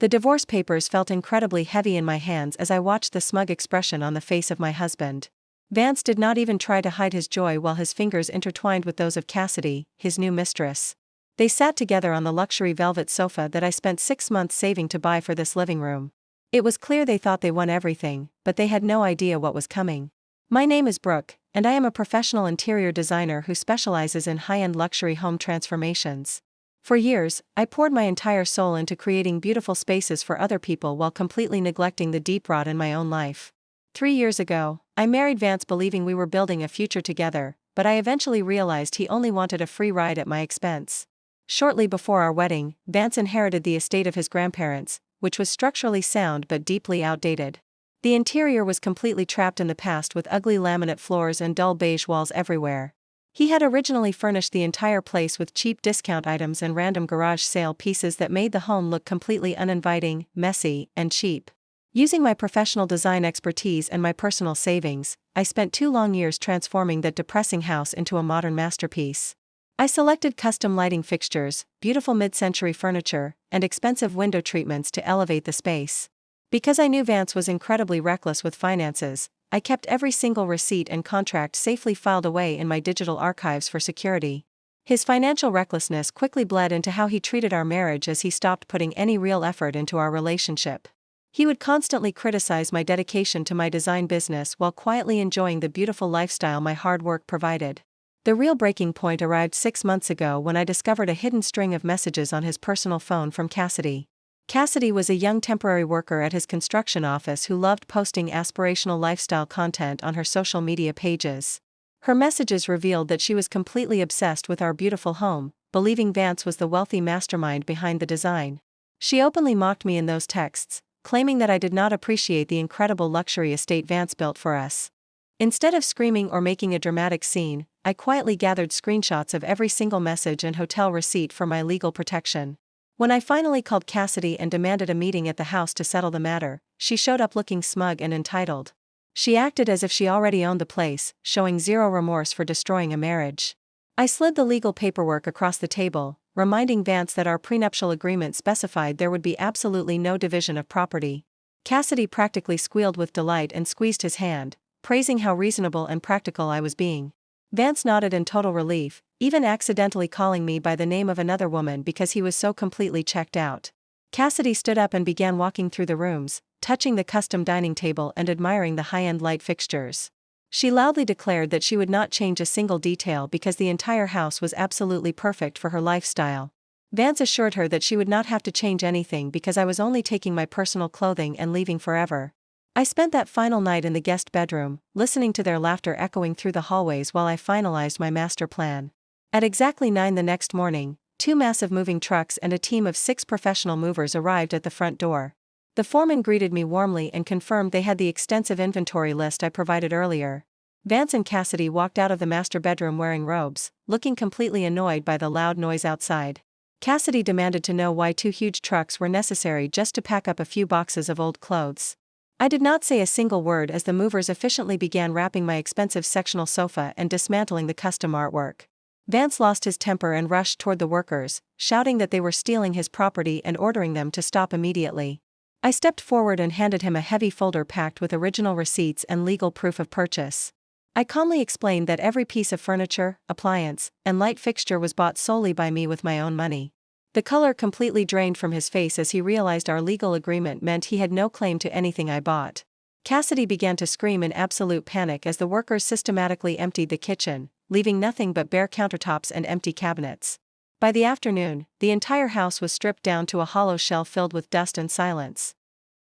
The divorce papers felt incredibly heavy in my hands as I watched the smug expression on the face of my husband. Vance did not even try to hide his joy while his fingers intertwined with those of Cassidy, his new mistress. They sat together on the luxury velvet sofa that I spent 6 months saving to buy for this living room. It was clear they thought they won everything, but they had no idea what was coming. My name is Brooke, and I am a professional interior designer who specializes in high-end luxury home transformations. For years, I poured my entire soul into creating beautiful spaces for other people while completely neglecting the deep rot in my own life. 3 years ago, I married Vance believing we were building a future together, but I eventually realized he only wanted a free ride at my expense. Shortly before our wedding, Vance inherited the estate of his grandparents, which was structurally sound but deeply outdated. The interior was completely trapped in the past with ugly laminate floors and dull beige walls everywhere. He had originally furnished the entire place with cheap discount items and random garage sale pieces that made the home look completely uninviting, messy, and cheap. Using my professional design expertise and my personal savings, I spent 2 long years transforming that depressing house into a modern masterpiece. I selected custom lighting fixtures, beautiful mid-century furniture, and expensive window treatments to elevate the space. Because I knew Vance was incredibly reckless with finances, I kept every single receipt and contract safely filed away in my digital archives for security. His financial recklessness quickly bled into how he treated our marriage as he stopped putting any real effort into our relationship. He would constantly criticize my dedication to my design business while quietly enjoying the beautiful lifestyle my hard work provided. The real breaking point arrived 6 months ago when I discovered a hidden string of messages on his personal phone from Cassidy. Cassidy was a young temporary worker at his construction office who loved posting aspirational lifestyle content on her social media pages. Her messages revealed that she was completely obsessed with our beautiful home, believing Vance was the wealthy mastermind behind the design. She openly mocked me in those texts, claiming that I did not appreciate the incredible luxury estate Vance built for us. Instead of screaming or making a dramatic scene, I quietly gathered screenshots of every single message and hotel receipt for my legal protection. When I finally called Cassidy and demanded a meeting at the house to settle the matter, she showed up looking smug and entitled. She acted as if she already owned the place, showing zero remorse for destroying a marriage. I slid the legal paperwork across the table, reminding Vance that our prenuptial agreement specified there would be absolutely no division of property. Cassidy practically squealed with delight and squeezed his hand, praising how reasonable and practical I was being. Vance nodded in total relief, even accidentally calling me by the name of another woman because he was so completely checked out. Cassidy stood up and began walking through the rooms, touching the custom dining table and admiring the high-end light fixtures. She loudly declared that she would not change a single detail because the entire house was absolutely perfect for her lifestyle. Vance assured her that she would not have to change anything because I was only taking my personal clothing and leaving forever. I spent that final night in the guest bedroom, listening to their laughter echoing through the hallways while I finalized my master plan. At exactly 9 the next morning, 2 massive moving trucks and a team of 6 professional movers arrived at the front door. The foreman greeted me warmly and confirmed they had the extensive inventory list I provided earlier. Vance and Cassidy walked out of the master bedroom wearing robes, looking completely annoyed by the loud noise outside. Cassidy demanded to know why 2 huge trucks were necessary just to pack up a few boxes of old clothes. I did not say a single word as the movers efficiently began wrapping my expensive sectional sofa and dismantling the custom artwork. Vance lost his temper and rushed toward the workers, shouting that they were stealing his property and ordering them to stop immediately. I stepped forward and handed him a heavy folder packed with original receipts and legal proof of purchase. I calmly explained that every piece of furniture, appliance, and light fixture was bought solely by me with my own money. The color completely drained from his face as he realized our legal agreement meant he had no claim to anything I bought. Cassidy began to scream in absolute panic as the workers systematically emptied the kitchen, leaving nothing but bare countertops and empty cabinets. By the afternoon, the entire house was stripped down to a hollow shell filled with dust and silence.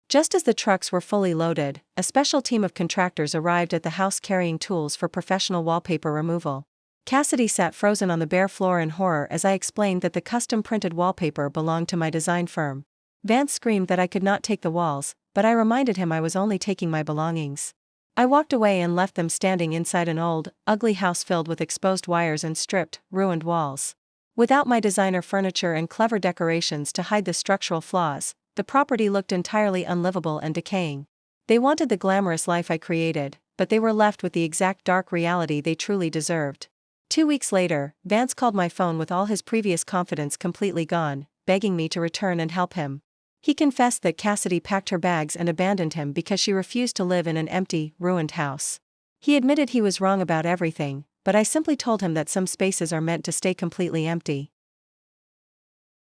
Just as the trucks were fully loaded, a special team of contractors arrived at the house carrying tools for professional wallpaper removal. Cassidy sat frozen on the bare floor in horror as I explained that the custom-printed wallpaper belonged to my design firm. Vance screamed that I could not take the walls, but I reminded him I was only taking my belongings. I walked away and left them standing inside an old, ugly house filled with exposed wires and stripped, ruined walls. Without my designer furniture and clever decorations to hide the structural flaws, the property looked entirely unlivable and decaying. They wanted the glamorous life I created, but they were left with the exact dark reality they truly deserved. 2 weeks later, Vance called my phone with all his previous confidence completely gone, begging me to return and help him. He confessed that Cassidy packed her bags and abandoned him because she refused to live in an empty, ruined house. He admitted he was wrong about everything, but I simply told him that some spaces are meant to stay completely empty.